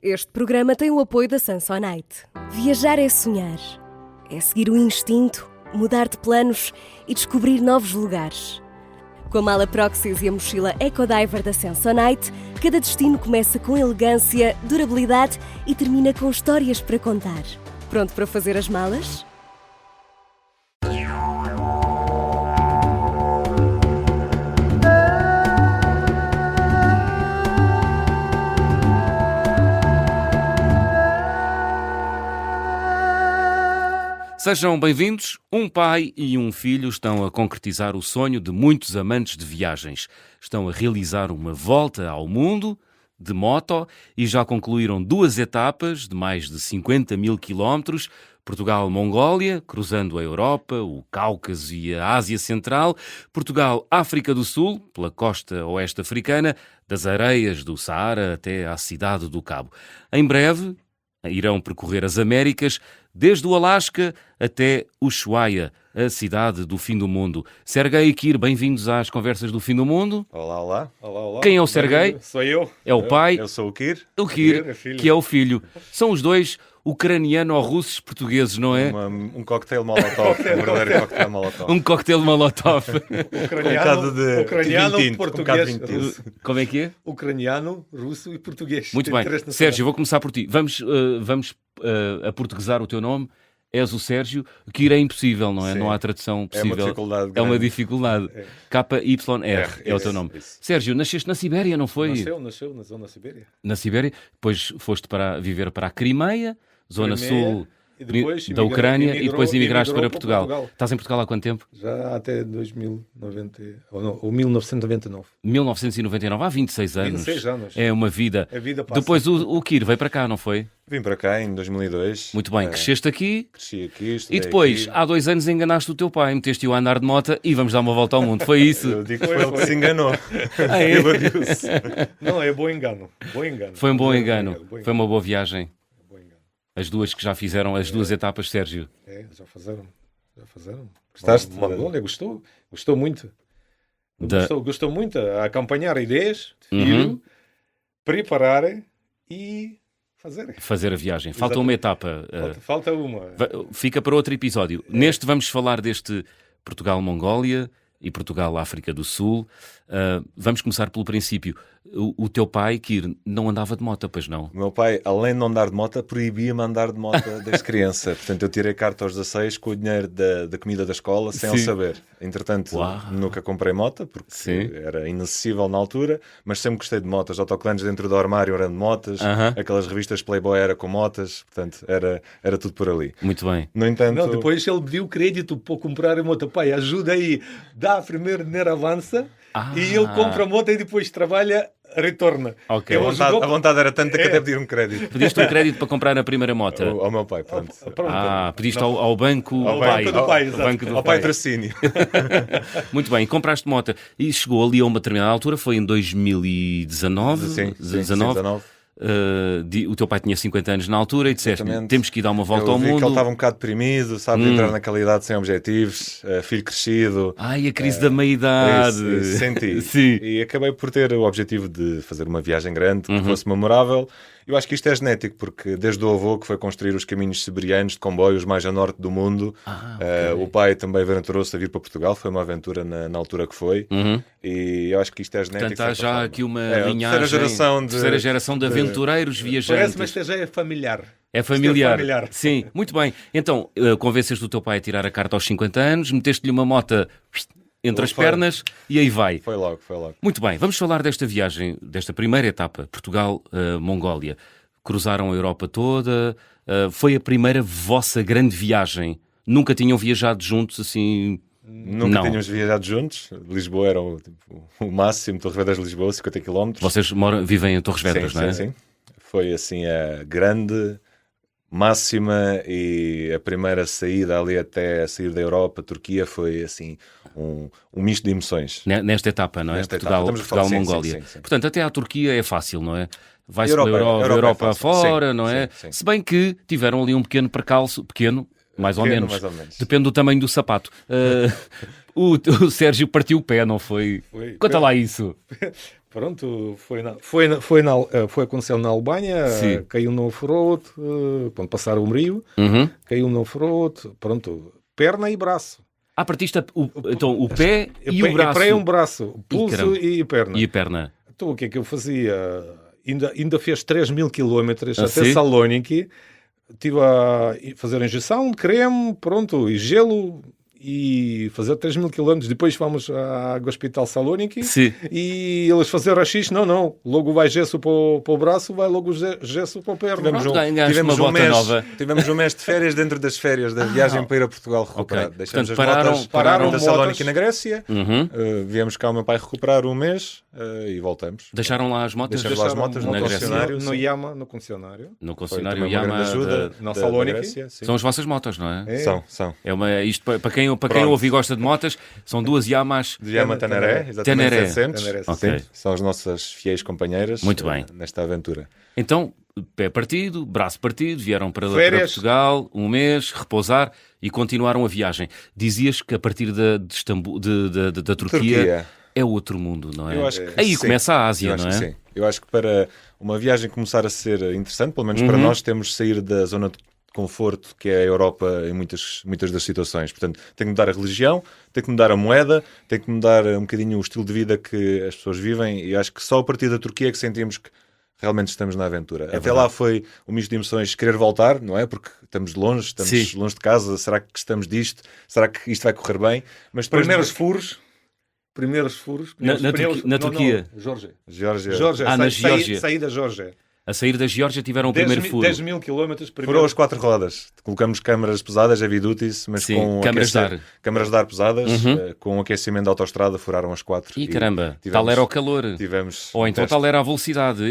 Este programa tem o apoio da Samsonite. Viajar é sonhar, é seguir o instinto, mudar de planos e descobrir novos lugares. Com a mala Proxys e a mochila Ecodiver da Samsonite, cada destino começa com elegância, durabilidade e termina com histórias para contar. Pronto para fazer as malas? Sejam bem-vindos. Um pai e um filho estão a concretizar o sonho de muitos amantes de viagens. Estão a realizar uma volta ao mundo de moto e já concluíram 2 etapas de mais de 50 mil quilómetros. Portugal-Mongólia, cruzando a Europa, o Cáucaso e a Ásia Central. Portugal-África do Sul, pela costa oeste africana, das areias do Saara até à cidade do Cabo. Em breve irão percorrer as Américas, desde o Alasca até Ushuaia, a cidade do fim do mundo. Serguei e Kir, bem-vindos às Conversas do Fim do Mundo. Olá. Quem é o Serguei? Sou eu. É o pai. Eu sou o Kir. O Kir, que é o filho. São os dois ucraniano-russos portugueses, não é? Um cocktail molotov. Um verdadeiro cocktail molotov. Um cocktail molotov. Ucraniano, português, russo. Como é que é? Ucraniano, russo e português. Muito bem. Sérgio, vou começar por ti. Vamos aportuguesar o teu nome. És o Sérgio, que ir é impossível, não é? Sim. Não há tradução possível. É uma dificuldade. É uma dificuldade. KYR é o teu nome. Isso. Sérgio, nasceste na Sibéria, não foi? Nasceu na zona Sibéria. Na Sibéria, depois foste viver para a Crimeia, zona sul e depois da Ucrânia, e depois emigraste para emigrou Portugal. Estás em Portugal há quanto tempo? Já até 1999. 1999, há 26 anos. 26 anos. É uma vida. A vida passa. Depois o Kir veio para cá, não foi? Vim para cá em 2002. Muito bem, cresceste aqui. Cresci aqui, estudei E depois, aqui. há 2 anos, enganaste o teu pai, meteste-o a andar de moto e vamos dar uma volta ao mundo. Foi isso? Eu digo que foi ele que se enganou. Ah, é? Não, é bom engano. Foi um bom engano. Bom engano. Foi uma boa viagem. Bom engano. As duas que já fizeram, as 2 etapas, Sérgio. Já fizeram. Gostaste? Mongólia, gostou muito. Da- Gostou muito a acompanhar ideias de Uhum. filho, preparar e fazer. Fazer a viagem. Falta uma etapa. Falta uma. Fica para outro episódio. Neste vamos falar deste Portugal-Mongólia e Portugal-África do Sul. Vamos começar pelo princípio. O teu pai, Kir, não andava de moto, pois não? O meu pai, além de não andar de moto, proibia-me andar de moto desde criança. Portanto, eu tirei carta aos 16 com o dinheiro da comida da escola, sem Sim. ele saber. Entretanto, Uau. nunca comprei moto, porque Sim. era inacessível na altura, mas sempre gostei de motas. Autocolantes dentro do armário eram de motas, Aham. aquelas revistas Playboy era com motas, portanto, era tudo por ali. Muito bem. No entanto... Não, depois ele pediu crédito para comprar a moto. Pai, ajuda aí, dá primeiro dinheiro, avança, e ele compra a moto e depois trabalha, retorna. Ok. Ele ajudou- A vontade era tanta que até pediram crédito Pediste um crédito para comprar a primeira moto? ao meu pai, pronto. Pediste ao banco Ao pai. banco do pai, Ao exato. banco do Ao pai patrocínio. Muito bem, compraste moto e chegou ali a uma determinada altura, foi em 2019? Sim, 19. 19. O teu pai tinha 50 anos na altura e disseste Exatamente. temos que ir dar uma volta Eu ao vi que mundo. ele estava um bocado deprimido, sabe, de entrar naquela idade sem objetivos, filho crescido. Ai, a crise da meia-idade. Isso, senti. Sim. E acabei por ter o objetivo de fazer uma viagem grande, que fosse memorável. Eu acho que isto é genético, porque desde o avô que foi construir os caminhos siberianos de comboios mais a norte do mundo, o pai também aventurou-se a vir para Portugal, foi uma aventura na altura que foi. E eu acho que isto é genético. Portanto, há de certa já forma. aqui uma a linhagem, terceira geração de aventureiros viajantes. Parece, mas esteja é familiar. É familiar. familiar. Sim, muito bem. Então, convenceste o teu pai a tirar a carta aos 50 anos, meteste-lhe uma moto entre as Foi. pernas e aí vai. Foi logo. Muito bem, vamos falar desta viagem, desta primeira etapa, Portugal-Mongólia. Cruzaram a Europa toda, foi a primeira vossa grande viagem. Nunca tinham viajado juntos assim? Nunca Não. tínhamos viajado juntos. Lisboa era o máximo, Torres Vedras de Lisboa, 50 km. Vocês vivem em Torres Vedras, sim, não é? Sim. Foi assim a grande, máxima e a primeira saída ali até a sair da Europa, Turquia, foi assim um misto de emoções. Nesta etapa, não é? Nesta etapa. Estamos a falar- Portugal-Mongólia. sim. Portanto, até à Turquia é fácil, não é? Vai-se pela Europa Europa é fácil. fora, Sim, não é? sim. Se bem que tiveram ali um pequeno percalço, mais ou menos. Mais ou menos. Depende do tamanho do sapato. O Sérgio partiu o pé, não foi? Foi. Conta lá isso. Pronto, foi aconteceu na Albânia, Sim. caiu no off-road, pronto, passaram o rio, caiu no off-road, pronto, perna e braço. Partiste então o pé e o braço. Pé um braço, pulso caramba. e perna. E a perna. Então o que é que eu fazia? Ainda fez 3.000 quilómetros até sim? Salóniki, estive a fazer injeção de creme, pronto, e gelo, e fazer 3.000 quilómetros. Depois fomos ao Hospital Salóniki. Sim. E eles faziam rachixe. Não. Logo vai gesso para o braço, vai logo gesso para a perna. Tivemos um mês de férias dentro das férias da viagem para ir a Portugal recuperar. Okay. Deixamos Portanto, as motas pararam da Salónica na Grécia. Viemos cá o meu pai recuperar um mês e voltamos. Deixaram lá as motas? Deixaram lá as motas no concessionário. No Yama, no concessionário. No concessionário Yama. Uma grande ajuda na Salónica. São as vossas motas, não é? São. Isto para quem ouve e gosta de motas, são duas Yamas. De Yama Teneré, exatamente. 700. Okay. São as nossas fiéis companheiras. Muito bem. Nesta aventura. Então, pé partido, braço partido, vieram para Portugal um mês, repousar e continuaram a viagem. Dizias que a partir da Turquia é outro mundo, não é? Eu acho que aí começa a Ásia, não é? Sim. Eu acho que para uma viagem começar a ser interessante, pelo menos para nós, temos de sair da zona de conforto que é a Europa em muitas das situações. Portanto, tem que mudar a religião, tem que mudar a moeda, tem que mudar um bocadinho o estilo de vida que as pessoas vivem, e acho que só a partir da Turquia é que sentimos que realmente estamos na aventura. Até verdade. Lá foi o misto de emoções querer voltar, não é? Porque estamos longe de casa, será que gostamos disto? Será que isto vai correr bem? Mas depois Primeiros furos. Na Turquia? Geórgia. Na Geórgia. Saí da Geórgia. A sair da Geórgia tiveram o primeiro furo. 10.000 quilómetros primeiro. Furou as 4 rodas. Colocamos câmaras pesadas, heavy duties, mas com câmaras de ar pesadas, com aquecimento da autoestrada, furaram as 4. E caramba, tal era o calor. Ou então tal era a velocidade.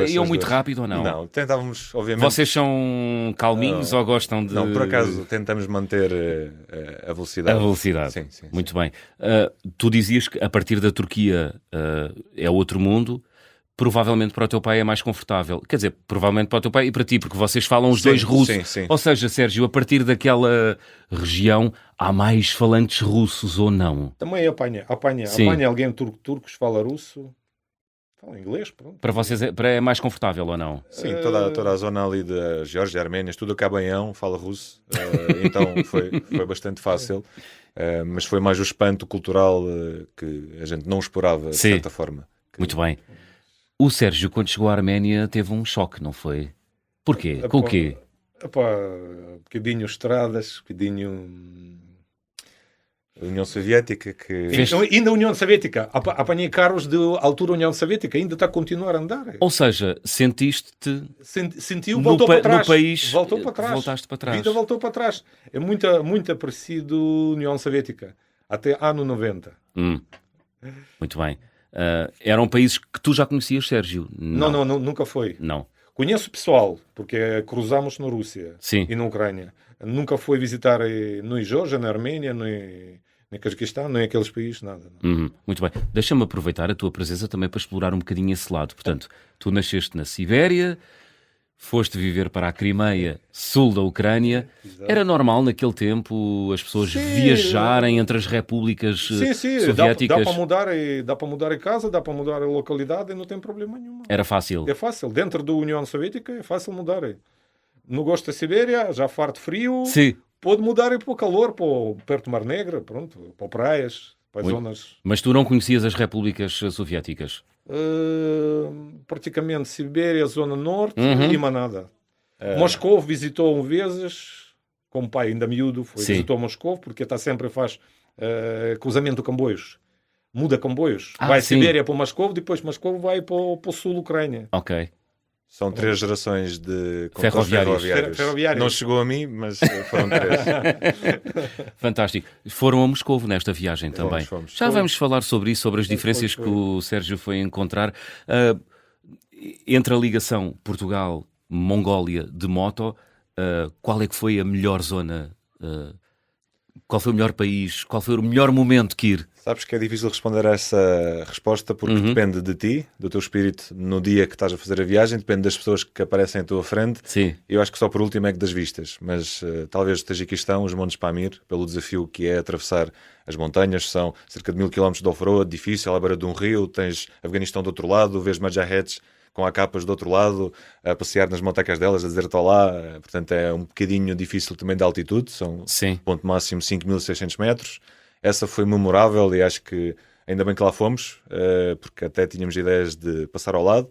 Iam muito rápido ou não? Não, tentávamos, obviamente. Vocês são calminhos ou gostam de... Não, por acaso tentamos manter a velocidade. A velocidade. Sim. Muito bem. Tu dizias que a partir da Turquia é outro mundo. Provavelmente para o teu pai é mais confortável. Quer dizer, provavelmente para o teu pai e para ti, porque vocês falam os dois russos. Sim. Ou seja, Sérgio, a partir daquela região há mais falantes russos ou não? Também apanha alguém turcos, fala russo, fala inglês, pronto. Para vocês é mais confortável ou não? Sim, toda a zona ali da Geórgia, Arménia, tudo acaba em ão, fala russo, então foi bastante fácil. Mas foi mais o espanto cultural que a gente não esperava, de certa forma. Muito bem. O Sérgio, quando chegou à Arménia, teve um choque, não foi? Porquê? Com o quê? Bocadinho estradas, bocadinho... A União Soviética que... Ainda a União Soviética. Apanhei carros de altura União Soviética, ainda está a continuar a andar. Ou seja, sentiste-te... Sentiu, voltou para trás. No país, voltou para trás. Voltaste para trás. A vida voltou para trás. É muito parecido União Soviética. Até ano 90. Muito bem. Eram países que tu já conhecias, Sérgio? Não, nunca foi. Não. Conheço pessoal, porque cruzamos na Rússia e na Ucrânia. Nunca fui visitar nem Geórgia, nem Arménia, nem Cazaquistão, nem aqueles países, nada. Muito bem. Deixa-me aproveitar a tua presença também para explorar um bocadinho esse lado. Portanto, tu nasceste na Sibéria, foste viver para a Crimeia, sul da Ucrânia. Exato. Era normal naquele tempo as pessoas viajarem entre as repúblicas soviéticas? Dá para mudar a casa, dá para mudar a localidade e não tem problema nenhum. Era fácil? É fácil. Dentro da União Soviética é fácil mudar. Não gosto da Sibéria, já farto frio. Sim. Pode mudar para o calor, perto do Mar Negro, pronto, para praias, para zonas... Mas tu não conhecias as repúblicas soviéticas? Praticamente Sibéria, Zona Norte e Manada. Moscou visitou vezes, como pai ainda miúdo, visitou Moscou, porque está sempre faz cruzamento de comboios. Muda comboios. Vai Sibéria para Moscou, depois Moscou vai para o sul da Ucrânia. Ok. São 3 gerações de ferroviários. Não chegou a mim, mas foram 3. Fantástico. Foram a Moscovo nesta viagem também. Fomos. Já vamos falar sobre isso, sobre as diferenças que o Sérgio foi encontrar. Entre a ligação Portugal-Mongólia de moto, qual é que foi a melhor zona Qual foi o melhor país? Qual foi o melhor momento, Kir? Sabes que é difícil responder a essa resposta porque depende de ti, do teu espírito no dia que estás a fazer a viagem, depende das pessoas que aparecem à tua frente. Sim. Eu acho que só por último é que das vistas, mas talvez o Tajiquistão, os Montes Pamir, pelo desafio que é atravessar as montanhas, são cerca de 1000 km de off-road, difícil, à beira de um rio, tens Afeganistão do outro lado, vês Mujaheds com AKs do outro lado, a passear nas montacas delas, a dizer olá, portanto é um bocadinho difícil também de altitude, são ponto máximo 5.600 metros. Essa foi memorável e acho que ainda bem que lá fomos, porque até tínhamos ideias de passar ao lado.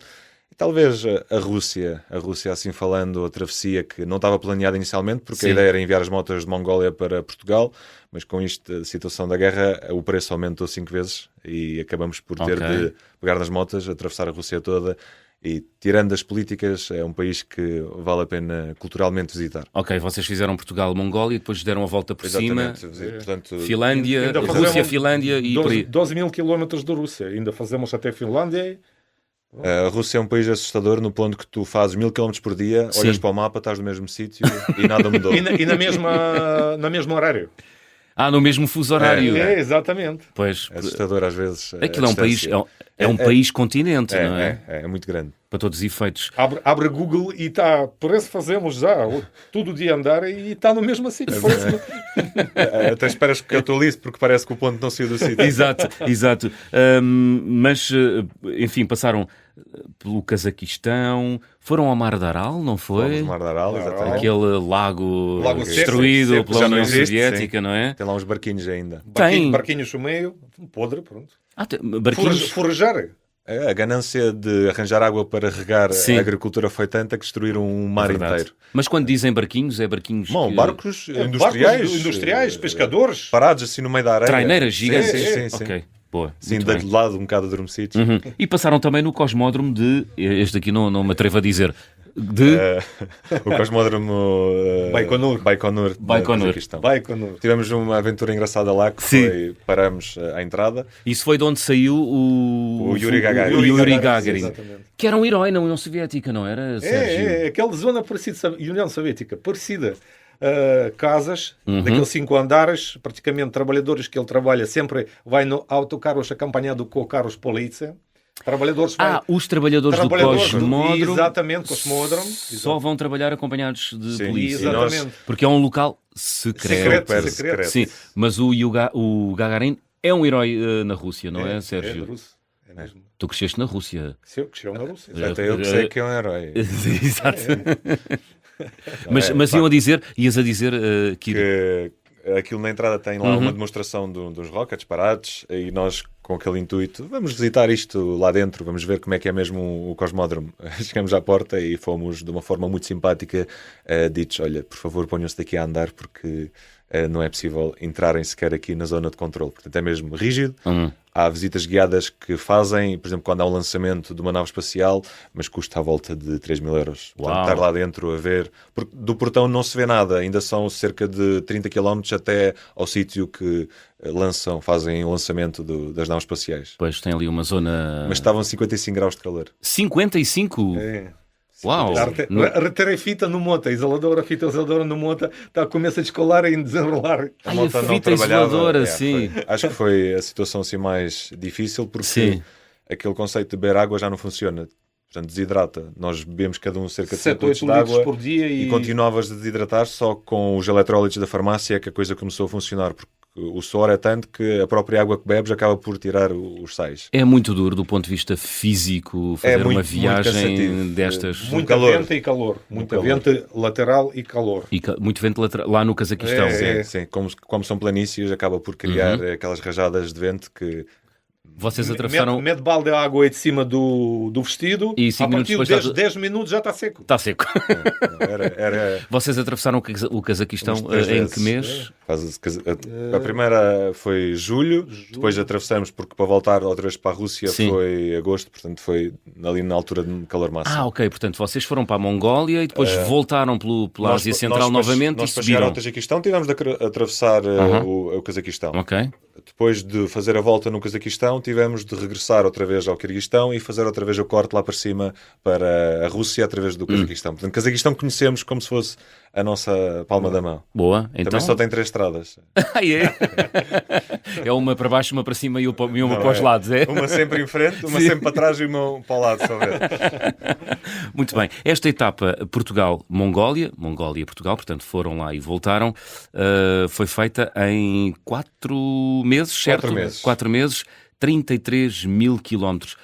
E talvez a Rússia assim falando, a travessia que não estava planeada inicialmente, porque a ideia era enviar as motas de Mongólia para Portugal, mas com isto, a situação da guerra, o preço aumentou 5 vezes e acabamos por ter de pegar nas motas, atravessar a Rússia toda. E tirando as políticas, é um país que vale a pena culturalmente visitar. Ok, vocês fizeram Portugal, Mongólia e depois deram a volta por cima. Portanto, Finlândia, Rússia, Finlândia e por aí. 12.000 km da Rússia. Ainda fazemos até Finlândia. A Rússia é um país assustador no ponto que tu fazes 1000 km por dia, olhas para o mapa, estás no mesmo sítio e nada mudou. E na mesmo horário. No mesmo fuso horário. Exatamente. Pois, é assustador às vezes. Aquilo é um país-continente, não é? É muito grande. Para todos os efeitos. Abre Google e está, parece que fazemos já todo o dia andar e está no mesmo sítio. Até esperas que eu atualize porque parece que o ponto não saiu do sítio. Exato. Mas, enfim, passaram pelo Cazaquistão, foram ao Mar de Aral, não foi? Fomos ao Mar de Aral, exatamente. Aquele lago destruído pela União Soviética, não é? Tem lá uns barquinhos ainda. Barquinhos no meio, podre, pronto. Barquinhos... Forajar. A ganância de arranjar água para regar a agricultura foi tanta que destruíram um mar inteiro. Mas quando dizem barquinhos, é barquinhos... Bom, barcos industriais, pescadores. Parados assim no meio da areia. Traineiras gigantes. Sim. Ok, boa. Sim, de lado um bocado adormecidos. E passaram também no cosmódromo de... Este aqui não me atrevo a dizer... o cosmódromo Baikonur. Tivemos uma aventura engraçada lá que foi, paramos à entrada. Isso foi de onde saiu o Yuri Gagarin. Que era um herói na União Soviética, não era, Sérgio? Aquela zona parecida, União Soviética, parecida. Casas, daqueles 5 andares, praticamente trabalhadores que ele trabalha, sempre vai no autocarros acompanhado com carros polícia. Os trabalhadores do Cosmódromo. Exatamente, Cosmódromo. Só vão trabalhar acompanhados de polícia. Exatamente. Porque é um local secreto. Sim, mas o Gagarin é um herói na Rússia, não é, Sérgio? É russo. É mesmo. Tu cresceste na Rússia. Eu cresci na Rússia. Até eu que sei que é um herói. Exato. Mas ias a dizer que aquilo na entrada tem lá uma demonstração dos rockets parados e nós com aquele intuito, vamos visitar isto lá dentro, vamos ver como é que é mesmo o cosmódromo. Chegamos à porta e fomos de uma forma muito simpática ditos, olha, por favor ponham-se daqui a andar porque não é possível entrarem sequer aqui na zona de controle. Portanto é mesmo rígido. Há visitas guiadas que fazem, por exemplo, quando há um lançamento de uma nave espacial, mas custa à volta de 3.000 euros. Portanto, estar lá dentro a ver... Porque do portão não se vê nada, ainda são cerca de 30 km até ao sítio que fazem o lançamento das naves espaciais. Pois, tem ali uma zona... Mas estavam 55 graus de calor. 55? Uau! Reterei fita no monta, a fita isoladora no monta, começa a descolar e desenrolar. A fita isoladora, sim. Acho que foi a situação assim mais difícil, porque aquele conceito de beber água já não funciona. Portanto, desidrata. Nós bebemos cada um cerca de 7 litros de água por dia e continuavas a desidratar só com os eletrólitos da farmácia que a coisa começou a funcionar, porque o suor é tanto que a própria água que bebes acaba por tirar os sais. É muito duro do ponto de vista físico fazer uma viagem destas. Muita vento e calor. Muita vento lateral e calor. Muito vento lateral lá no Cazaquistão. Sim. Como são planícies, acaba por criar aquelas rajadas de vento que... Vocês atravessaram... Mete balde de água aí de cima do vestido e a partir de 10 minutos já está seco. Está seco. Vocês atravessaram o Cazaquistão em que mês? A primeira foi julho, depois atravessamos porque para voltar outra vez para a Rússia foi agosto, portanto foi ali na altura de calor máximo. Ok, portanto vocês foram para a Mongólia e depois voltaram pela Ásia Central novamente nós e para subiram. Chegar ao Tajiquistão tivemos de atravessar o Cazaquistão. Ok. depois de fazer a volta no Cazaquistão, tivemos de regressar outra vez ao Quirguistão e fazer outra vez o corte lá para cima para a Rússia através do Cazaquistão. Portanto, Cazaquistão conhecemos como se fosse a nossa palma da mão. Boa, então... Também só tem 3 estradas. É uma para baixo, uma para cima e uma para os lados, é? Uma sempre em frente, uma sempre para trás e uma para o lado, só ver. Muito bem. Esta etapa Portugal-Mongólia, Mongólia-Portugal, portanto foram lá e voltaram, foi feita em 4 meses, certo? 4 meses. 4 meses, 33 mil quilómetros.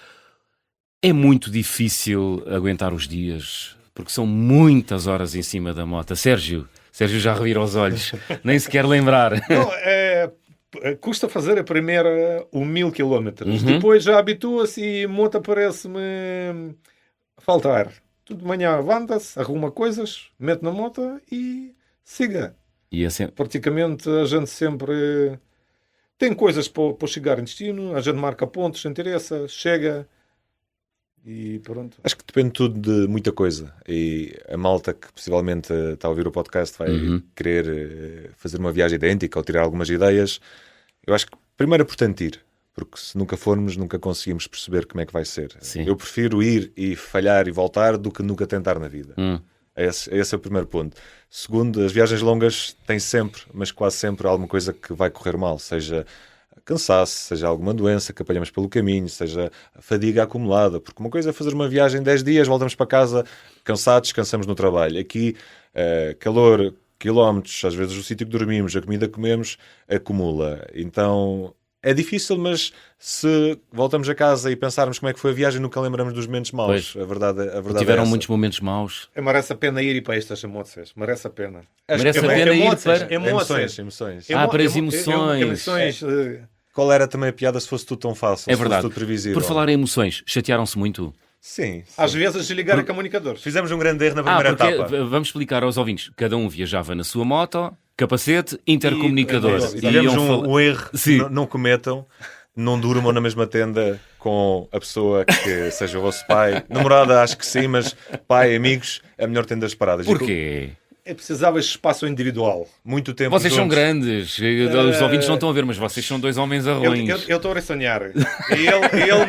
É muito difícil aguentar os dias, porque são muitas horas em cima da moto. Sérgio já revira os olhos, nem se quer lembrar. Não, custa fazer a primeira 1000 quilómetros. Depois já habitua-se e a moto parece-me faltar. Tudo de manhã levanta-se, arruma coisas, mete na moto e siga. E assim... Praticamente a gente sempre tem coisas para chegar em destino, a gente marca pontos, interessa, chega e pronto. Acho que depende tudo de muita coisa. E a malta que possivelmente está a ouvir o podcast vai querer fazer uma viagem idêntica ou tirar algumas ideias. Eu acho que primeiro é importante ir, porque se nunca formos, nunca conseguimos perceber como é que vai ser. Sim. Eu prefiro ir e falhar e voltar do que nunca tentar na vida. Esse é o primeiro ponto. Segundo, as viagens longas têm sempre, mas quase sempre, alguma coisa que vai correr mal, seja cansaço, seja alguma doença que apanhamos pelo caminho, seja a fadiga acumulada, porque uma coisa é fazer uma viagem 10 dias, voltamos para casa cansados, descansamos no trabalho. Aqui, calor, quilómetros, às vezes o sítio que dormimos, a comida que comemos, acumula. Então... é difícil, mas se voltamos a casa e pensarmos como é que foi a viagem, nunca lembramos dos momentos maus. A verdade tiveram é muitos momentos maus. Merece a pena ir para estas emoções. Merece a pena. Merece a pena ir para... Emoções. Para as emoções. Qual era também a piada se fosse tudo tão fácil? É verdade. Se fosse tudo previsível? Por falar em emoções, chatearam-se muito? Sim. Às vezes desligar a comunicadores. Fizemos um grande erro na primeira etapa. Vamos explicar aos ouvintes. Cada um viajava na sua moto, capacete, intercomunicador. E tivemos um erro que não cometam. Não durmam na mesma tenda com a pessoa que seja o vosso pai. Namorada, acho que sim, mas pai, amigos, é a melhor tenda das paradas. Porquê? Precisava de espaço individual. Muito tempo Vocês juntos. São grandes. Os ouvintes não estão a ver, mas vocês são 2 homens arrões. Eu estou a sonhar. E ele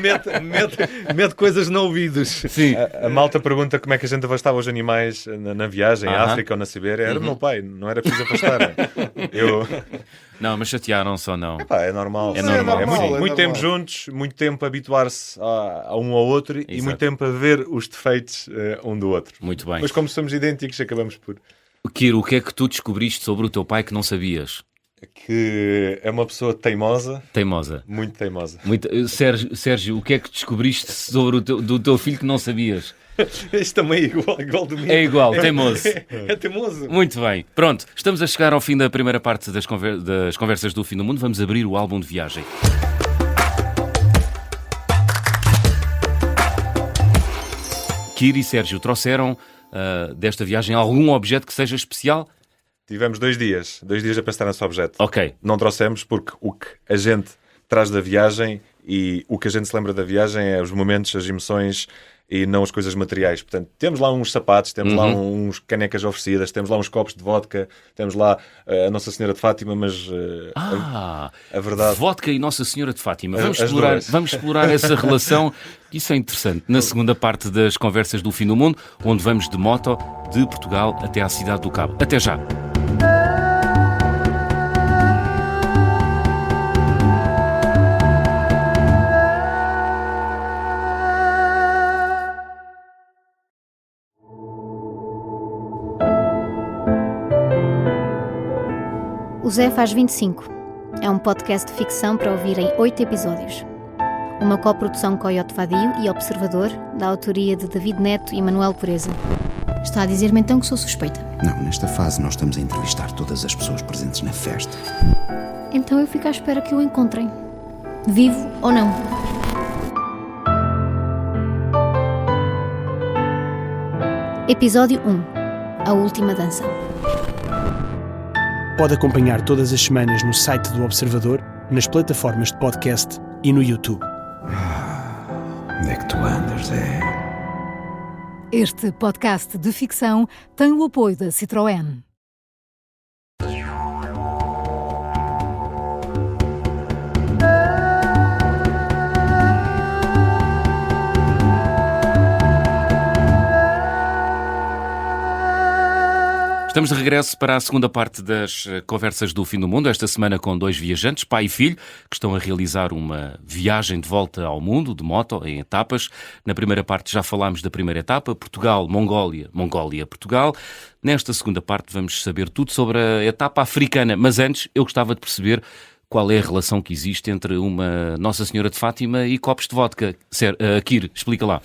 mete coisas no ouvidos. Sim. A malta pergunta como é que a gente afastava os animais na viagem, em África ou na Sibéria. Era o meu pai, não era preciso afastar. Não, mas chatearam-se ou não? É normal. É normal. Muito normal. tempo juntos, muito tempo a habituar-se a um ao outro. Exato. E muito tempo a ver os defeitos um do outro. Muito bem. Mas como somos idênticos, acabamos por... Kiro, o que é que tu descobriste sobre o teu pai que não sabias? Que é uma pessoa teimosa. Teimosa. Muito teimosa. Sérgio, o que é que descobriste sobre do teu filho que não sabias? Este também é igual do meu. É igual, teimoso. É teimoso. Muito bem. Pronto, estamos a chegar ao fim da primeira parte das conversas do Fim do Mundo. Vamos abrir o álbum de viagem. Kiro e Sérgio trouxeram desta viagem algum objeto que seja especial? Tivemos 2 dias a pensar nesse objeto. Ok. Não trouxemos porque o que a gente traz da viagem e o que a gente se lembra da viagem é os momentos, as emoções e não as coisas materiais. Portanto, temos lá uns sapatos, temos lá uns canecas oferecidas, temos lá uns copos de vodka, temos lá a Nossa Senhora de Fátima, mas a verdade... Vodka e Nossa Senhora de Fátima. As Vamos explorar essa relação. Isso é interessante. Na segunda parte das conversas do Fim do Mundo, onde vamos de moto de Portugal até à cidade do Cabo. Até já! O Zé faz 25. É um podcast de ficção para ouvir em 8 episódios. Uma coprodução Coyote Vadio e Observador, da autoria de David Neto e Manuel Pureza. Está a dizer-me então que sou suspeita? Não, nesta fase nós estamos a entrevistar todas as pessoas presentes na festa. Então eu fico à espera que o encontrem. Vivo ou não. Episódio 1. A Última Dança. Pode acompanhar todas as semanas no site do Observador, nas plataformas de podcast e no YouTube. Onde é que tu andas, Zé? Este podcast de ficção tem o apoio da Citroën. Estamos de regresso para a segunda parte das Conversas do Fim do Mundo, esta semana com 2 viajantes, pai e filho, que estão a realizar uma viagem de volta ao mundo, de moto, em etapas. Na primeira parte já falámos da primeira etapa, Portugal, Mongólia, Mongólia, Portugal. Nesta segunda parte vamos saber tudo sobre a etapa africana, mas antes eu gostava de perceber qual é a relação que existe entre uma Nossa Senhora de Fátima e copos de vodka. Kir, explica lá.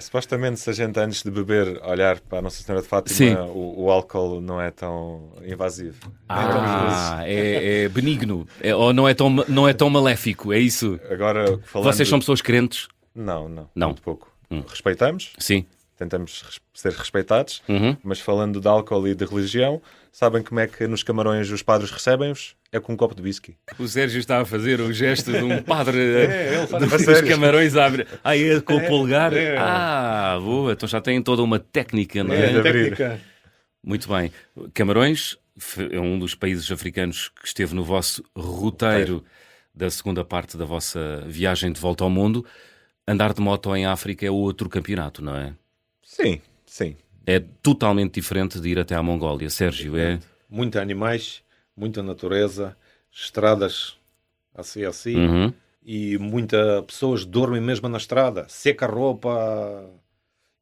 Supostamente, se a gente antes de beber olhar para a Nossa Senhora de Fátima, o álcool não é tão invasivo. É benigno. Ou não é tão maléfico, é isso? Agora, falando... Vocês são pessoas crentes? Não. Muito pouco. Respeitamos. Sim. Tentamos ser respeitados, mas falando de álcool e de religião, sabem como é que nos Camarões os padres recebem-os? É com um copo de whisky. O Sérgio está a fazer o gesto de um padre dos Camarões a abrir. É com o polegar? Boa, então já têm toda uma técnica, não é? Técnica. Muito bem. Camarões é um dos países africanos que esteve no vosso roteiro da segunda parte da vossa viagem de volta ao mundo. Andar de moto em África é outro campeonato, não é? Sim. É totalmente diferente de ir até à Mongólia. Sérgio, Muitos animais, muita natureza, estradas assim, e muitas pessoas dormem mesmo na estrada, seca a roupa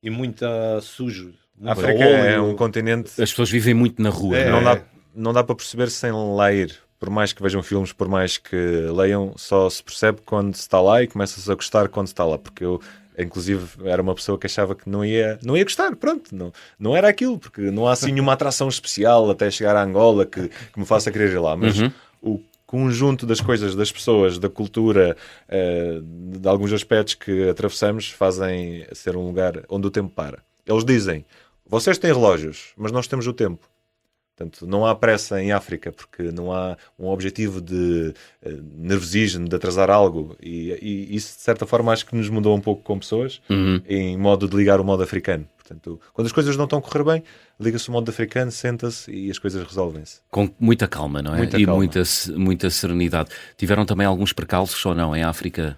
e muita sujo. A África é um continente... As pessoas vivem muito na rua. Não dá para perceber sem lá ir. Por mais que vejam filmes, por mais que leiam, só se percebe quando se está lá e começa-se a gostar quando se está lá. Porque eu, inclusive, era uma pessoa que achava que não ia gostar. Pronto, não era aquilo. Porque não há assim nenhuma atração especial até chegar a Angola que me faça querer ir lá. Mas o conjunto das coisas, das pessoas, da cultura, de alguns aspectos que atravessamos, fazem ser um lugar onde o tempo para. Eles dizem, vocês têm relógios, mas nós temos o tempo. Portanto, não há pressa em África, porque não há um objetivo de nervosismo, de atrasar algo. E isso, de certa forma, acho que nos mudou um pouco como pessoas, em modo de ligar o modo africano. Portanto, quando as coisas não estão a correr bem, liga-se o modo africano, senta-se e as coisas resolvem-se. Com muita calma, não é? Muita serenidade. Tiveram também alguns percalços ou não em África?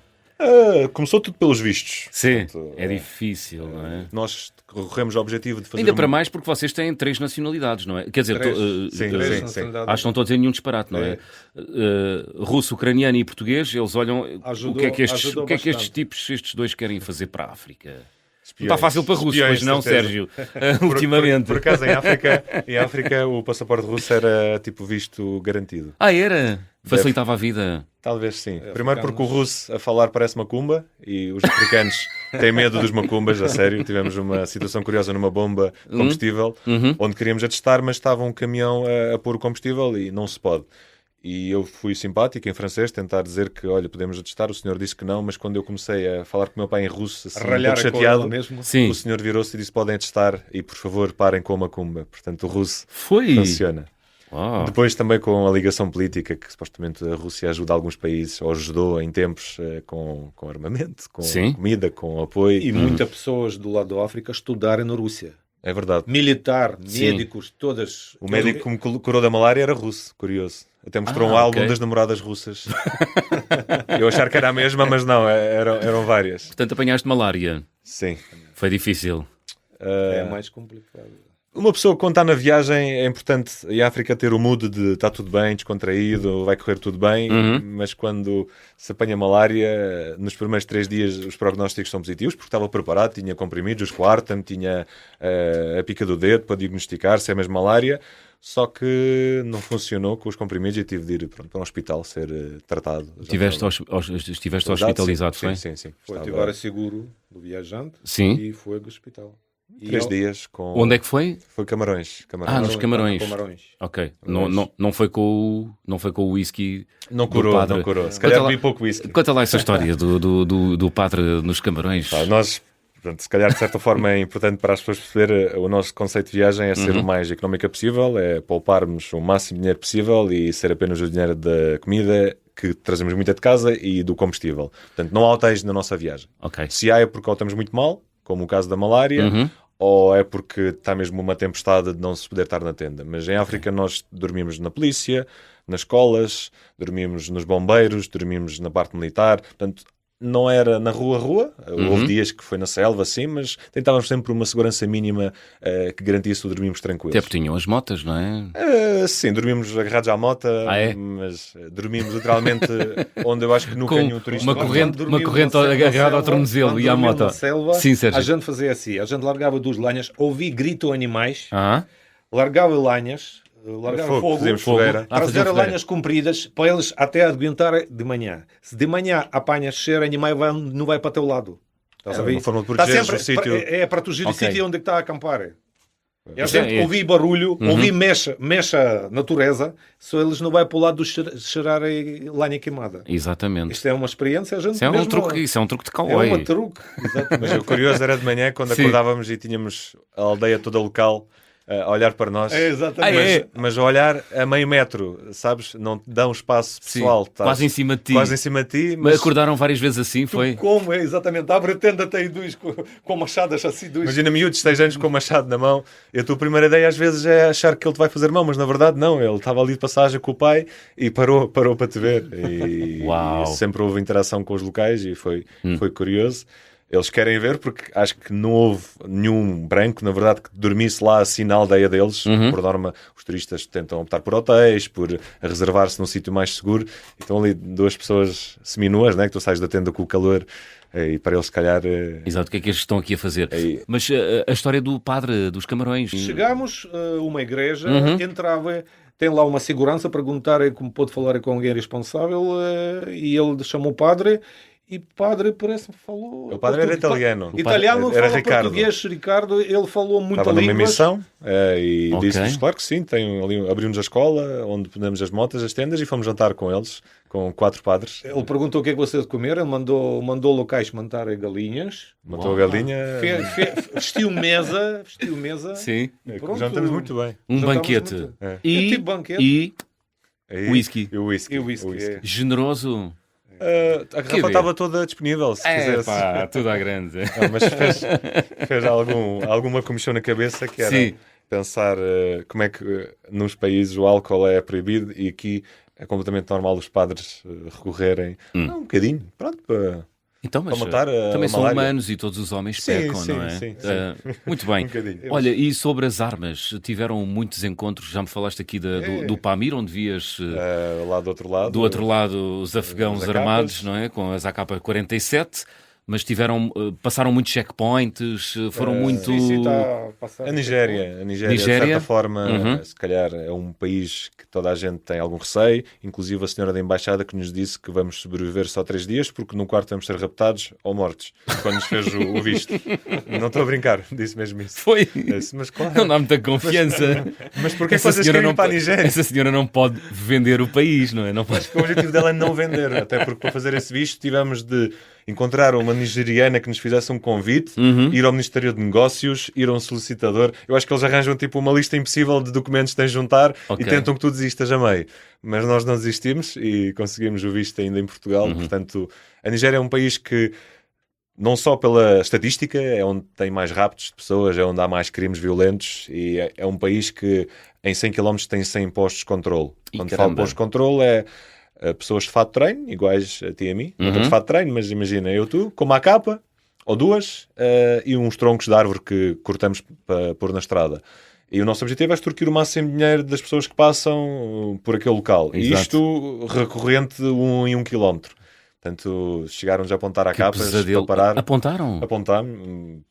Começou tudo pelos vistos. Sim, portanto, é difícil, não é? Nós recorremos ao objetivo de fazer... Ainda para mais porque vocês têm 3 nacionalidades, não é? Quer dizer, sim. Acho que não estou a dizer nenhum disparate, não é? Russo, ucraniano e português, eles olham o que é que estes tipos, estes dois querem fazer para a África. Não está fácil para russos, pois não, Sérgio? Ultimamente. Por acaso, em África o passaporte russo era tipo visto garantido. Era? Facilitava a vida? Talvez sim. Primeiro porque o russo a falar parece macumba e os africanos têm medo dos macumbas, a sério. Tivemos uma situação curiosa numa bomba de combustível onde queríamos atestar, mas estava um caminhão a pôr o combustível e não se pode. E eu fui simpático em francês, tentar dizer que, olha, podemos atestar. O senhor disse que não, mas quando eu comecei a falar com o meu pai em russo, assim, um pouco chateado, o senhor virou-se e disse, podem atestar e, por favor, parem com a macumba. Portanto, o russo funciona. Depois também com a ligação política, que supostamente a Rússia ajuda alguns países, ou ajudou em tempos com armamento, com comida, com apoio. E muitas pessoas do lado da África estudaram na Rússia. É verdade. Militar, médicos, todas... O médico que me curou da malária era russo, curioso. Até mostrou um álbum das namoradas russas. Eu achar que era a mesma, mas não, eram várias. Portanto, apanhaste malária. Sim. Foi difícil. É mais complicado. Uma pessoa que quando está na viagem é importante em África ter o mood de está tudo bem, descontraído, vai correr tudo bem, mas quando se apanha malária, nos primeiros 3 dias os prognósticos são positivos, porque estava preparado, tinha comprimidos, os Coartem, tinha a pica do dedo para diagnosticar se é mesmo malária, só que não funcionou com os comprimidos e tive de ir para um hospital ser tratado. Estiveste hospitalizado, foi? Sim. Tive seguro do viajante e foi ao hospital. 3 dias com... Onde é que foi? Foi Camarões. Nos Camarões. Ok. Não foi com o whisky. Não curou. Se calhar bebi pouco whisky. Conta lá essa história do padre nos Camarões. Nós, se calhar de certa forma é importante para as pessoas perceber, o nosso conceito de viagem é ser o mais económica possível, é pouparmos o máximo de dinheiro possível e ser apenas o dinheiro da comida que trazemos muito de casa e do combustível. Portanto, não há hotéis na nossa viagem. Se há é porque estamos muito mal, como o caso da malária, ou é porque está mesmo uma tempestade de não se poder estar na tenda. Mas em África nós dormimos na polícia, nas escolas, dormimos nos bombeiros, dormimos na parte militar. Portanto, não era na rua, houve dias que foi na selva, assim, mas tentávamos sempre uma segurança mínima que garantisse o dormirmos tranquilos. Até porque tinham as motas, não é? Sim, dormimos agarrados à mota, mas dormimos literalmente onde eu acho que nunca nenhum turista... Uma corrente agarrada ao tornozelo e à moto. Na selva, sim, Sérgio. a gente fazia assim, a gente largava 2 lenhas, ouvi grito animais, largava lenhas, largava fogo, trazer lenhas compridas para eles até arrebentar de manhã. Se de manhã apanhas cheiro, animal não vai para o teu lado. Uma forma de proteger o sítio. É para proteger o sítio onde está a acampar. A gente ouvi barulho, ouvi mexa natureza, só eles não vão para o lado de cheirar lenha queimada. Exatamente. Isto é uma experiência, a gente isso é um truque de cowboy. É um truque, exatamente. Mas o curioso era de manhã, quando acordávamos e tínhamos a aldeia toda local a olhar para nós, mas a olhar a meio metro, sabes? Não dá um espaço pessoal. Quase em cima de ti. Mas acordaram várias vezes assim, foi? Como? Exatamente. Abre a tenda, tem 2 com machadas assim. Imagina miúdos, 6 anos com o machado na mão. E a tua primeira ideia às vezes é achar que ele te vai fazer mão, mas na verdade não. Ele estava ali de passagem com o pai e parou para te ver. E sempre houve interação com os locais e foi curioso. Eles querem ver porque acho que não houve nenhum branco, na verdade, que dormisse lá assim na aldeia deles. Por norma, os turistas tentam optar por hotéis, por reservar-se num sítio mais seguro. E estão ali 2 pessoas seminuas, né, que tu sais da tenda com o calor e para eles, se calhar... Exato, o que é que eles estão aqui a fazer? Mas a história do padre dos Camarões... Chegámos a uma igreja, entrava... Tem lá uma segurança, perguntar como pode falar com alguém responsável e ele chamou o padre... E o padre parece-me falou... O padre era italiano. Italiano, era fala Ricardo. Português, Ricardo. Ele falou muito Estava numa línguas. missão e disse-nos, claro que sim, abriu-nos a escola, onde pusemos as motas, as tendas, e fomos jantar com eles, com 4 padres. Ele perguntou o que é que vocês de comer, ele mandou locais montar galinhas. Matou a galinha. Vestiu mesa. Sim. Jantamos muito bem. Um banquete. Tipo banquete. E whisky. E o whisky. Generoso. A garrafa estava toda disponível, se quisesse. Tudo à grande. Não, mas fez alguma comissão na cabeça, que era pensar como é que nos países o álcool é proibido e aqui é completamente normal os padres recorrerem um bocadinho, pronto, então, mas matar também são malária. humanos e todos os homens pecam, não é? Sim. Muito bem. Olha, e sobre as armas? Tiveram muitos encontros, já me falaste aqui do Pamir, onde vias lá do outro lado. Do outro lado os afegãos armados, não é? Com as AK-47, mas passaram muitos checkpoints, foram muito... A Nigéria, de certa forma, se calhar é um país que toda a gente tem algum receio, inclusive a senhora da embaixada que nos disse que vamos sobreviver só 3 dias porque no quarto vamos ser raptados ou mortos, quando nos fez o visto. Não estou a brincar, disse mesmo isso. Foi? Mas claro. Não dá muita confiança. Mas porquê que vocês querem ir para a Nigéria? Essa senhora não pode vender o país, não é? Não pode... Acho que o objetivo dela é não vender, até porque para fazer esse visto tivemos de encontrar uma nigeriana que nos fizesse um convite, ir ao Ministério de Negócios, ir a um solicitador. Eu acho que eles arranjam tipo uma lista impossível de documentos que tens de juntar e tentam que tu desistas a meio. Mas nós não desistimos e conseguimos o visto ainda em Portugal. Portanto, a Nigéria é um país que, não só pela estatística, é onde tem mais raptos de pessoas, é onde há mais crimes violentos e é um país que em 100 km tem 100 postos de controle. Quando falo postos de controle é... pessoas de fato de treino, iguais a ti e a mim, não estou de fato de treino, mas imagina tu, com uma capa, ou 2, e uns troncos de árvore que cortamos para pôr na estrada. E o nosso objetivo é extorquir o máximo de dinheiro das pessoas que passam por aquele local. E isto recorrente 1 em 1 quilómetro. Portanto, chegaram-nos a apontar a capas para parar. Apontaram?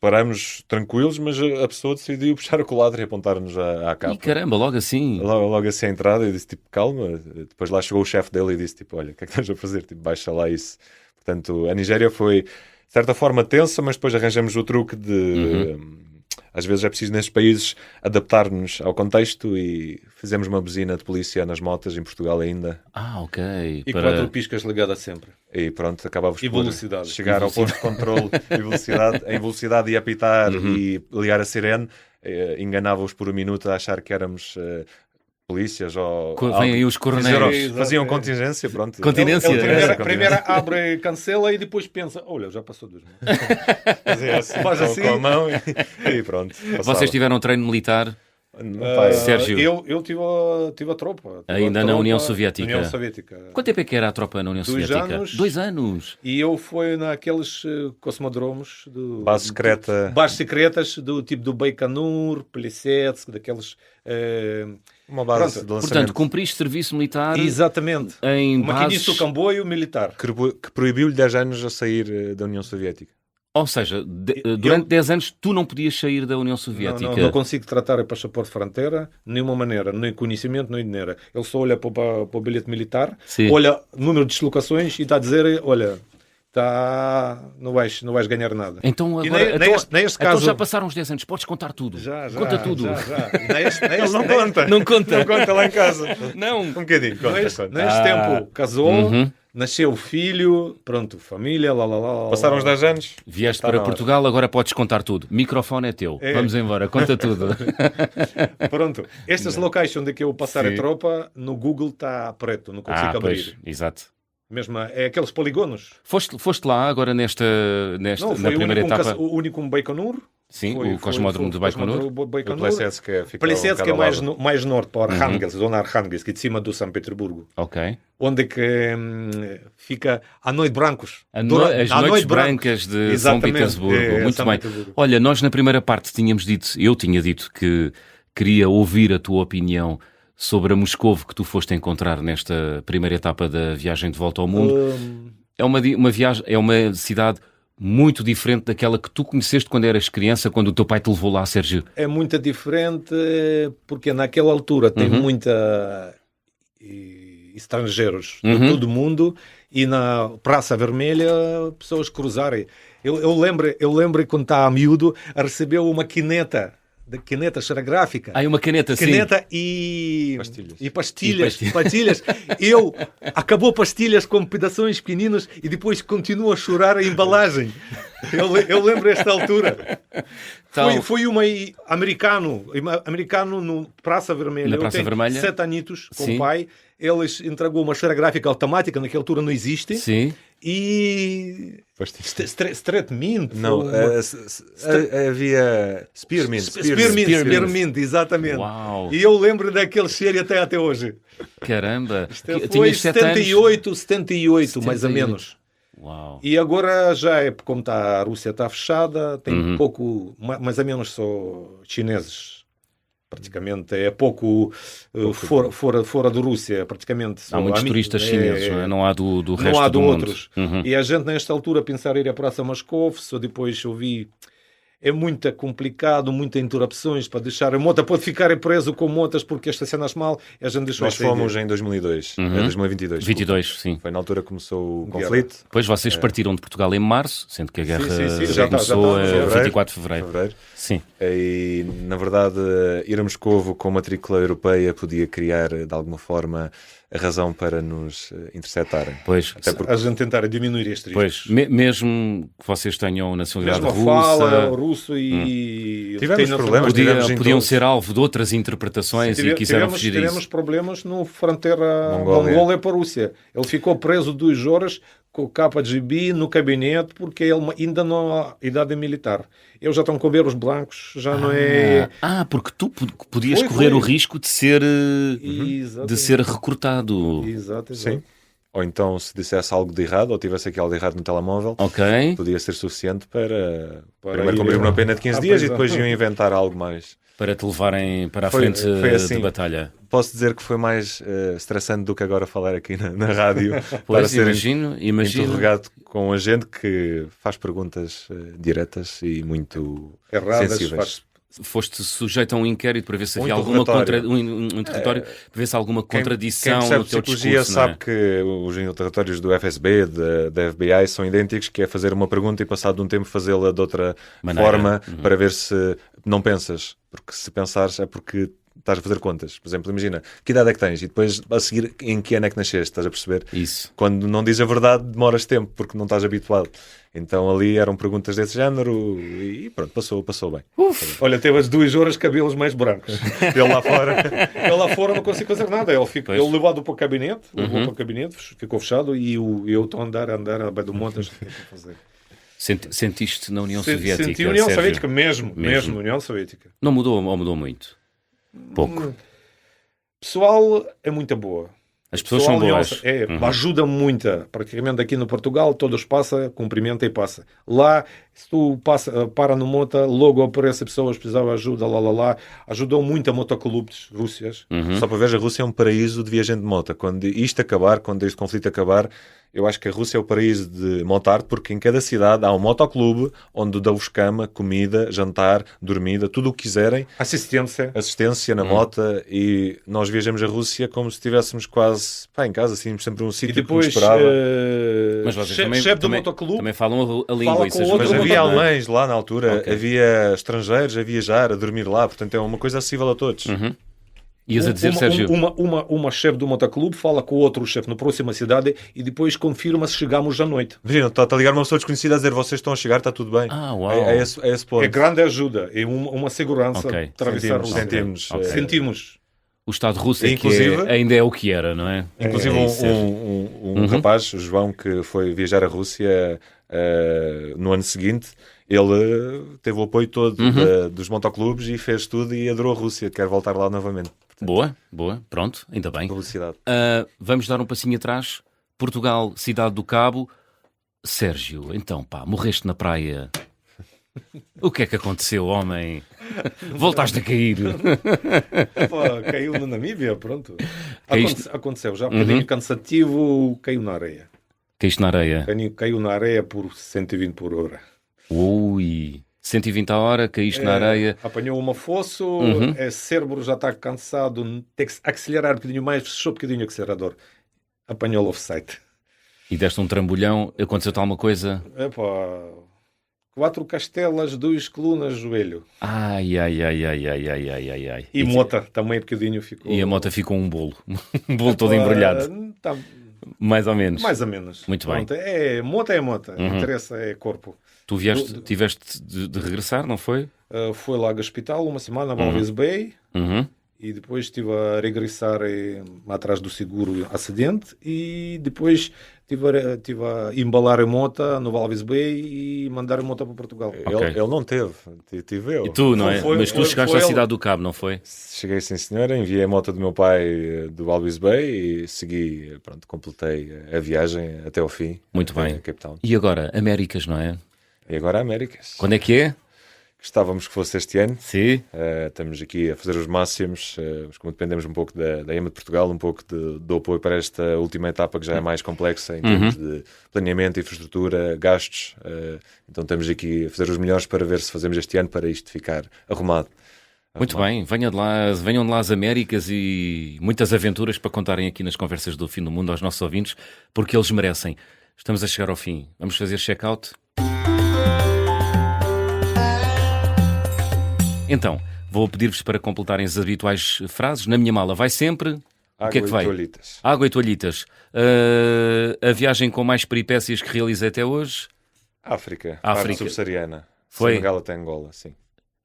Paramos tranquilos, mas a pessoa decidiu puxar o coladre e apontar-nos à capa. E caramba, logo assim? Logo assim à entrada, eu disse tipo, calma. Depois lá chegou o chefe dele e disse tipo, olha, o que é que estás a fazer? Tipo, baixa lá isso. Portanto, a Nigéria foi, de certa forma, tensa, mas depois arranjamos o truque de... Às vezes é preciso nestes países adaptar-nos ao contexto e fizemos uma buzina de polícia nas motas em Portugal ainda. Ok. E 4 piscas ligadas sempre. E pronto, acabávamos por chegar ao posto de controle em velocidade e apitar e ligar a sirene. Enganava-os por 1 minuto a achar que éramos... polícias ou... Vêm aí os coronéis. Faziam contingência, pronto. Continência. Ele primeiro abre, cancela e depois pensa, olha, já passou 2 minutos. Fazia assim, faz assim. Com a mão e pronto. Passava. Vocês tiveram treino militar? Sérgio. Eu tive a tropa. Ainda na União Soviética. União Soviética. Quanto tempo é que era a tropa na União Soviética? 2 anos. 2 anos. E eu fui naqueles cosmodromos Base secreta. Bases secretas do tipo do Baikonur, Plisetsk, daqueles... Uma base de lançamento. Portanto, cumpriste serviço militar. Exatamente. Em Maquinista bases... do comboio militar. Que proibiu-lhe 10 anos a sair da União Soviética. Ou seja, durante 10 anos tu não podias sair da União Soviética. Não consigo tratar o passaporte de fronteira de nenhuma maneira, nem conhecimento, nem dinheiro. Ele só olha para o bilhete militar, Sim. olha o número de deslocações e está a dizer, olha, não vais ganhar nada. Então E agora neste caso... então já passaram os 10 anos, podes contar tudo. Conta tudo. Ele não conta. Não conta. Não conta lá em casa. Não. Um bocadinho. Conta. Neste tempo casou, nasceu o filho, pronto, família, Passaram os 10 anos. Vieste para Portugal, agora podes contar tudo. O microfone é teu. Vamos embora, conta tudo. Pronto, estes locais onde que eu passar a tropa, no Google está preto, não consigo abrir. Pois, exato. Mesmo, é aqueles polígonos. Foste lá agora na primeira etapa? O único Baikonur. Sim, o cosmódromo de Baikonur. O Plesetsk Plesetsk é mais norte, para Arhangelsk, zona Arhangelsk, de cima do São Petersburgo. Ok. Onde que fica a Noite Brancos. As Noites Brancas de São Petersburgo. Muito bem. Olha, nós na primeira parte eu tinha dito que queria ouvir a tua opinião sobre a Moscovo que tu foste encontrar nesta primeira etapa da viagem de volta ao mundo. É uma viagem, é uma cidade muito diferente daquela que tu conheceste quando eras criança, quando o teu pai te levou lá, Sérgio. É muito diferente porque naquela altura tem muita estrangeiros de todo o mundo e na Praça Vermelha pessoas cruzarem. Eu lembro quando estava miúdo a receber uma caneta xerográfica. Uma caneta, sim. Caneta e pastilhas. Acabou pastilhas com pedaços pequeninos e depois continuo a chorar a embalagem. Eu lembro esta altura. Então, foi um americano no Praça Vermelha. Na Praça Vermelha. 7 anitos com o pai. Eles entregou uma xerográfica automática, naquela altura não existe. Sim. E... Stretmint. Não, havia Spearmint, exatamente. Uau. E eu lembro daquele cheiro até hoje. Caramba. Foi 78, mais ou menos. Uau. E agora já é, como a Rússia está fechada, tem pouco, mais ou menos só chineses. Praticamente é pouco fora da Rússia, praticamente. Há muitos turistas chineses, não há do resto não há do de mundo. Outros. E a gente nesta altura pensar ir à Praça Moscou, só depois eu vi, é muito complicado, muitas interrupções para deixar a moto, pode ficar preso com motas porque estacionas mal, e a gente deixou. Nós fomos em 2002, 2022. 22, sim. Foi na altura que começou o conflito. Depois vocês partiram de Portugal em março, sendo que a guerra já começou a 24 de fevereiro. Sim. E, na verdade, ir a Moscovo com matrícula europeia podia criar, de alguma forma, a razão para nos interceptarem. Pois. Até porque a gente tentar diminuir este risco. Pois, mesmo que vocês tenham nacionalidade russa... fala russo e... Tivemos problemas. Podiam ser alvo de outras interpretações e quiseram fugir disso. Tivemos problemas no fronteira Mongólia para a Rússia. Ele ficou preso 2 horas com o KGB no gabinete porque ele ainda não há idade militar. Eles já estão com ver os blancos, já não é... porque tu podias correr o risco de ser recrutado. Exato. Sim. Ou então, se dissesse algo de errado, ou tivesse aqui algo de errado no telemóvel, podia ser suficiente para primeiro cumprir uma pena de 15 dias e depois iam inventar algo mais. Para te levarem para a frente de batalha. Posso dizer que foi mais estressante do que agora falar aqui na rádio. Pois, para ser imagino. Interrogado com um agente que faz perguntas diretas e muito erradas, sensíveis. Foste sujeito a um inquérito para ver se havia alguma interrogatório, para ver se há alguma contradição no teu discurso. Sabe que os interrogatórios do FSB, da FBI, são idênticos, que é fazer uma pergunta e passado um tempo fazê-la de outra forma para ver se não pensas. Porque se pensares é porque estás a fazer contas. Por exemplo, imagina, que idade é que tens? E depois, a seguir, em que ano é que nasceste? Estás a perceber? Isso. Quando não dizes a verdade, demoras tempo, porque não estás habituado. Então ali eram perguntas desse género e pronto, passou bem. Olha, teve as 2 horas cabelos mais brancos. Ele lá fora não consigo fazer nada. Ele levado para o gabinete, ficou fechado e eu estou a andar a beira do monte, o que é que fazer? Sentiste na União Soviética? Senti a União Soviética mesmo União Soviética. Não mudou ou mudou muito? Pouco. Pessoal é muito boa. As pessoas são boas. Ajuda muito. Praticamente aqui no Portugal, todos passam, cumprimenta e passa. Lá, se tu para no moto, logo aparece pessoas que precisavam de ajuda, ajudou muito a motoclubes rússias. Só para ver, a Rússia é um paraíso de viajante de moto. Quando isto acabar, quando este conflito acabar, eu acho que a Rússia é o paraíso de motard, porque em cada cidade há um motoclube onde dão-vos cama, comida, jantar, dormida, tudo o que quiserem. Assistência na moto, e nós viajamos a Rússia como se estivéssemos quase em casa, assim, sempre um sítio que nos esperava. Mas vocês chefe do motoclube também falam a língua. Mas havia alemães lá na altura, havia estrangeiros a viajar, a dormir lá, portanto é uma coisa acessível a todos. Ias a dizer, Sérgio? Uma chefe do motoclube fala com o outro chefe na próxima cidade e depois confirma se chegamos à noite. Está a ligar uma pessoa desconhecida a dizer vocês estão a chegar, está tudo bem. Uau. É esse ponto. É grande ajuda, é uma segurança atravessar a Rússia. Sentimos. O Estado russo ainda é o que era, não é? Inclusive um rapaz, o João, que foi viajar à Rússia no ano seguinte, ele teve o apoio todo dos motoclubes e fez tudo e adorou a Rússia, quer voltar lá novamente. Portanto, boa, pronto, ainda bem. Publicidade. Vamos dar um passinho atrás. Portugal, Cidade do Cabo. Sérgio, então morreste na praia. O que é que aconteceu, homem? Voltaste a cair. Caiu na Namíbia, pronto. Aconteceu já, um bocadinho cansativo, caiu na areia. Caíste na areia? Caiu na areia por 120 por hora. Ui, 120 a hora, caíste na areia. Apanhou uma fosso, o cérebro já está cansado, tem que acelerar um bocadinho mais, fechou um bocadinho o acelerador. Apanhou o offside. E deste um trambolhão, aconteceu-te alguma coisa? 4 castelas, 2 colunas, joelho. Ai. E mota também um bocadinho ficou. E a mota ficou um bolo. Um bolo todo embrulhado. Mais ou menos. Mais ou menos. Muito bem. Mota é mota. Interessa é corpo. Tu tiveste de regressar, não foi? Fui lá ao hospital uma semana, Walvis Bay. E depois estive a regressar atrás do seguro acidente e depois estive a embalar a moto no Walvis Bay e mandar a moto para Portugal. Ele não teve, tive eu. E tu, não é? Mas tu chegaste à Cidade do Cabo, não foi? Cheguei, sim senhora, enviei a moto do meu pai do Walvis Bay e segui, completei a viagem até ao fim. Muito bem. Cape Town. E agora, Américas, não é? E agora Américas. Quando é que é? Gostávamos que fosse este ano. Sim. Estamos aqui a fazer os máximos, mas como dependemos um pouco da EMA de Portugal, um pouco do apoio para esta última etapa que já é mais complexa em termos de planeamento, infraestrutura, gastos. Então estamos aqui a fazer os melhores para ver se fazemos este ano para isto ficar arrumado. Muito bem, venham de lá as Américas e muitas aventuras para contarem aqui nas conversas do Fim do Mundo aos nossos ouvintes, porque eles merecem. Estamos a chegar ao fim. Vamos fazer check-out? Então, vou pedir-vos para completarem as habituais frases. Na minha mala vai sempre... O que é que vai? Toalhitas. Água e toalhitas. A viagem com mais peripécias que realizei até hoje? África. Parte subsaariana. Foi? Senegal até Angola, sim.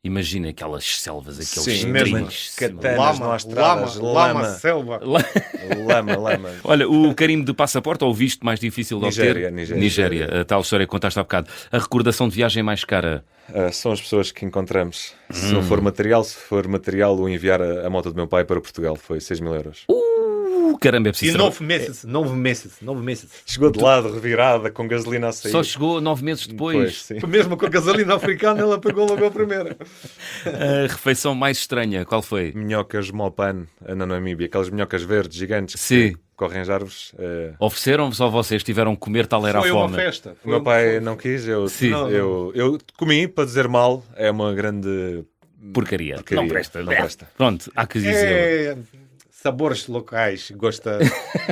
Imagina aquelas selvas, aqueles trilhos. Catanas no estradas, lama, selva. Lama. Olha, o carimbo de passaporte ou o visto mais difícil de obter? Nigéria. A tal história que contaste há bocado. A recordação de viagem mais cara? São as pessoas que encontramos. Se não for material, o enviar a moto do meu pai para Portugal foi 6.000 euros. Caramba, é preciso... E 9 meses. Chegou de lado, revirada, com gasolina a sair. Só chegou 9 meses depois. Mesmo com a gasolina africana, ela pegou logo a primeira. A refeição mais estranha, qual foi? Minhocas Mopan, na Namíbia. Aquelas minhocas verdes, gigantes, que correm as árvores. Ofereceram-vos ou vocês tiveram que comer, tal era a fome? Foi uma festa. O meu pai não quis, eu comi, para dizer mal, é uma grande... Porcaria. Não presta. Pronto, há que dizer. Sabores locais,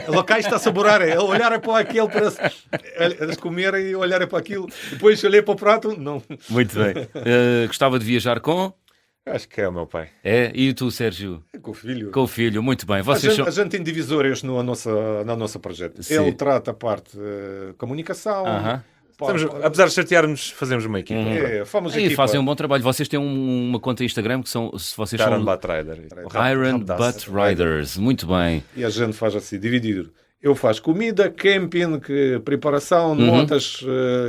locais está a saborar, olhar para aquele para comer e olhar para aquilo, depois olhei para o prato, não. Muito bem. Gostava de viajar com? Acho que é o meu pai. É? E tu, Sérgio? Com o filho. Com o filho, muito bem. A gente tem divisores no nosso projeto. Sim. Ele trata a parte comunicação. Apesar de chatear-nos, fazemos uma equipa. E fazem um bom trabalho. Vocês têm uma conta Instagram que são... vocês Iron são Butt Rider. Iron Butt Riders. Muito bem. E a gente faz assim, dividido. Eu faço comida, camping, preparação, motas,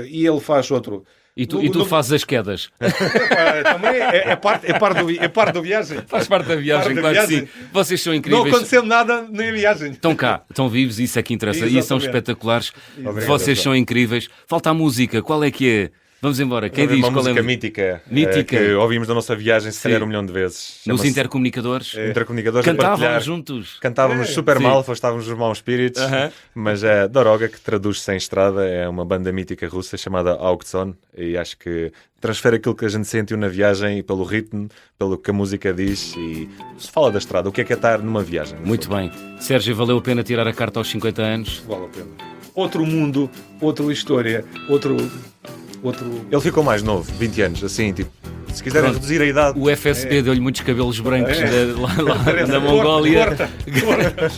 e ele faz outro. E tu fazes as quedas. Também é parte da viagem. Faz parte da viagem, claro que sim. Vocês são incríveis. Não aconteceu nada na viagem. Estão cá, estão vivos, isso é que interessa. Exatamente. E são espetaculares. Obrigado, Vocês são incríveis. Falta a música, qual é que é? Vamos embora. Quem diz uma qual música é? mítica, Mítica. que ouvimos na nossa viagem se calhar Sim. 1 milhão de vezes. Nos Chama-se intercomunicadores? Intercomunicadores a Cantavam partilhar. juntos. Cantávamos super Sim. mal, estávamos os maus espíritos, mas é Doroga, que traduz-se em estrada, é uma banda mítica russa chamada Auktion, e acho que transfere aquilo que a gente sentiu na viagem, e pelo ritmo, pelo que a música diz, e se fala da estrada, o que é estar numa viagem. Muito bem. Sérgio, valeu a pena tirar a carta aos 50 anos? Vale a pena. Outro mundo, outra história, outro... Ele ficou mais novo, 20 anos, assim, tipo, se quiserem Pronto. reduzir a idade... O FSB deu-lhe muitos cabelos brancos lá na Mongólia,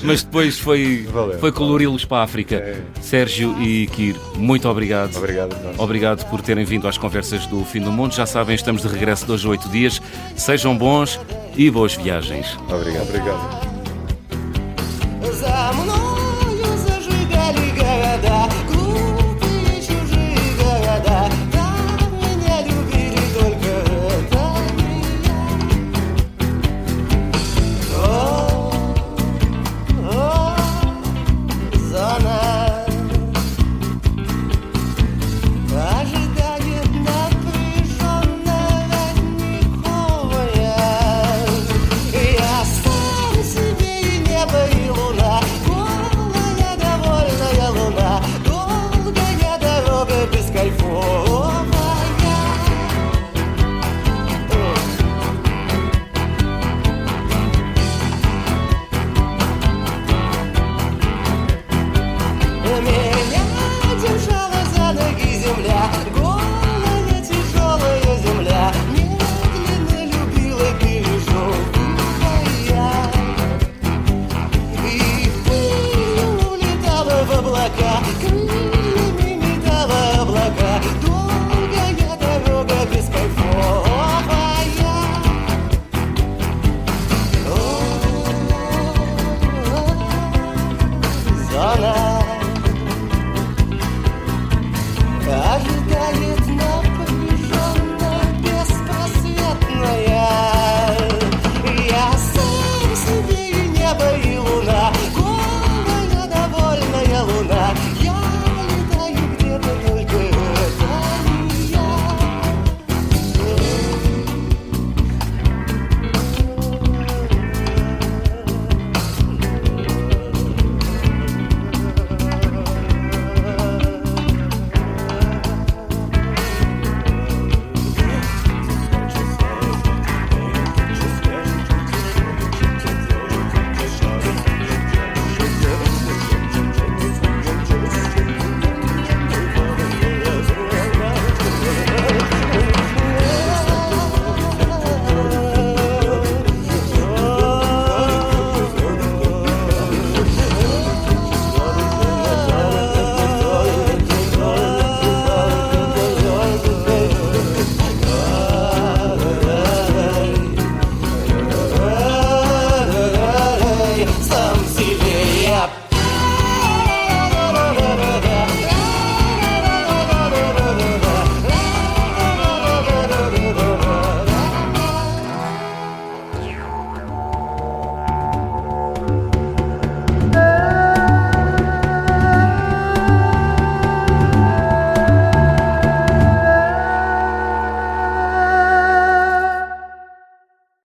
mas depois foi colori-los para a África. Sérgio e Kir, muito obrigado. Obrigado por terem vindo às conversas do Fim do Mundo. Já sabem, estamos de regresso de hoje a 8 dias. Sejam bons e boas viagens. Obrigado.